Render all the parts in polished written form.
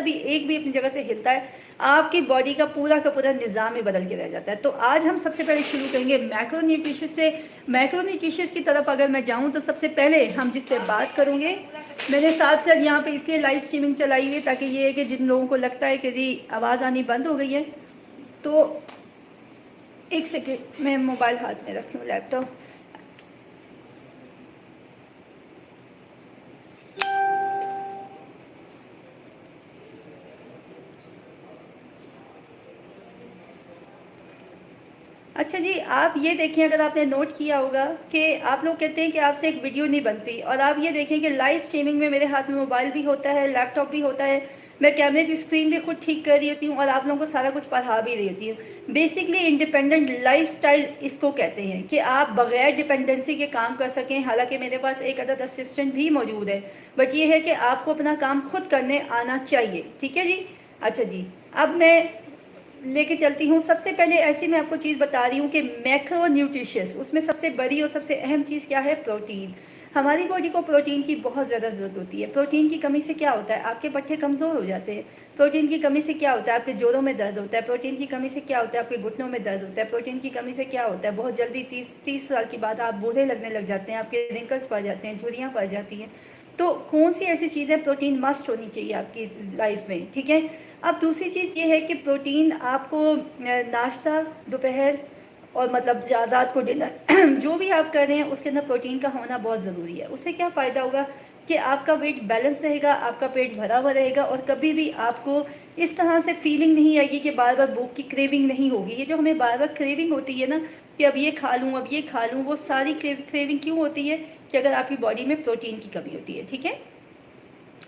भी एक भी अपनी जगह से हिलता है, आपकी बॉडी का पूरा निज़ाम ही बदल के रह जाता है। तो आज हम सबसे पहले शुरू करेंगे मैक्रोन्यूट्रिशियस से। मैक्रोन्यूट्रिशियस की तरफ अगर मैं जाऊँ तो सबसे पहले हम जिस पे बात करेंगे, मैंने साथ साथ यहाँ पे इसलिए लाइव स्ट्रीमिंग चलाई हुई है ताकि ये है कि जिन लोगों को लगता है कि जी आवाज़ आनी बंद हो गई है, तो एक सेकेंड मैं मोबाइल हाथ में रखी हूँ, लैपटॉप। अच्छा जी, आप ये देखें, अगर आपने नोट किया होगा कि आप लोग कहते हैं कि आपसे एक वीडियो नहीं बनती, और आप ये देखें कि लाइव स्ट्रीमिंग में मेरे हाथ में मोबाइल भी होता है, लैपटॉप भी होता है, मैं कैमरे की स्क्रीन भी खुद ठीक कर रही होती हूँ और आप लोगों को सारा कुछ पढ़ा भी रही होती हूँ। बेसिकली इंडिपेंडेंट लाइफस्टाइल इसको कहते हैं कि आप बगैर डिपेंडेंसी के काम कर सकें। हालांकि मेरे पास एक अदद असिस्टेंट भी मौजूद है, बट ये है कि आपको अपना काम खुद करने आना चाहिए। ठीक है जी। अच्छा जी, अब मैं लेके चलती हूँ। सबसे पहले ऐसी मैं आपको चीज़ बता रही हूँ कि मैक्रो न्यूट्रिशियस, उसमें सबसे बड़ी और सबसे अहम चीज़ क्या है? प्रोटीन। हमारी बॉडी को प्रोटीन की बहुत ज़्यादा ज़रूरत होती है। प्रोटीन की कमी से क्या होता है? आपके पट्टे कमज़ोर हो जाते हैं। प्रोटीन की कमी से क्या होता है? आपके जोड़ों में दर्द होता है। प्रोटीन की कमी से क्या होता है? आपके घुटनों में दर्द होता है। प्रोटीन की कमी से क्या होता है? बहुत जल्दी 30 साल के बाद आप बूढ़े लगने लग जाते हैं, आपके रिंकल्स पड़ जाते हैं, झुर्रियाँ पड़ जाती हैं। तो कौन सी ऐसी चीज़ें प्रोटीन मस्ट होनी चाहिए आपकी लाइफ में? ठीक है। अब दूसरी चीज़ ये है कि प्रोटीन आपको नाश्ता, दोपहर और मतलब रात को डिनर जो भी आप कर रहे हैं उसके अंदर प्रोटीन का होना बहुत ज़रूरी है। उससे क्या फ़ायदा होगा कि आपका वेट बैलेंस रहेगा, आपका पेट भरा हुआ रहेगा और कभी भी आपको इस तरह से फीलिंग नहीं आएगी कि बार बार भूख की क्रेविंग नहीं होगी। ये जो हमें बार बार क्रेविंग होती है ना कि अब ये खा लूँ, अब ये खा लूँ, वो सारी क्रेविंग क्यों होती है? कि अगर आपकी बॉडी में प्रोटीन की कमी होती है। ठीक है।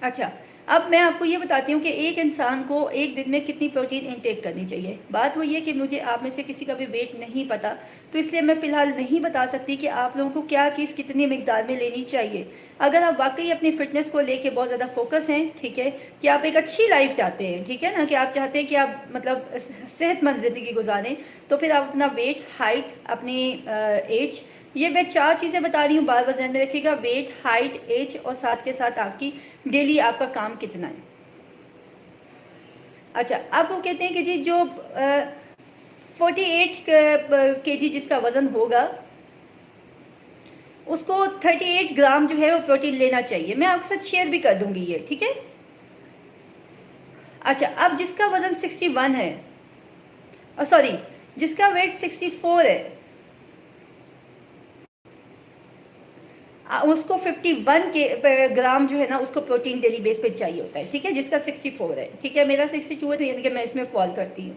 अच्छा, अब मैं आपको ये बताती हूँ कि एक इंसान को एक दिन में कितनी प्रोटीन इनटेक करनी चाहिए। बात वही है कि मुझे आप में से किसी का भी वेट नहीं पता, तो इसलिए मैं फ़िलहाल नहीं बता सकती कि आप लोगों को क्या चीज़ कितनी मिकदार में लेनी चाहिए। अगर आप वाकई अपनी फ़िटनेस को लेके बहुत ज़्यादा फोकस हैं, ठीक है, कि आप एक अच्छी लाइफ चाहते हैं, ठीक है ना, कि आप चाहते हैं कि आप मतलब सेहतमंद ज़िंदगी गुजारें, तो फिर आप अपना वेट, हाइट, अपनी एज, ये मैं 4 चीज़ें बता रही हूँ, बार बार ध्यान में रखिएगा। वेट, हाइट, एज और साथ के साथ आपकी डेली आपका काम कितना है। अच्छा, अब वो कहते हैं कि जी जो 48 केजी जिसका वज़न होगा उसको 38 ग्राम जो है वो प्रोटीन लेना चाहिए। मैं आपके साथ शेयर भी कर दूंगी ये, ठीक है। अच्छा, अब जिसका वज़न 61 है, सॉरी, जिसका वेट 64 है, उसको 51 के ग्राम जो है ना उसको प्रोटीन डेली बेस पे चाहिए होता है। ठीक है, जिसका 64 है। ठीक है, मेरा 62 है, तो यानी कि मैं इसमें फॉल करती हूँ।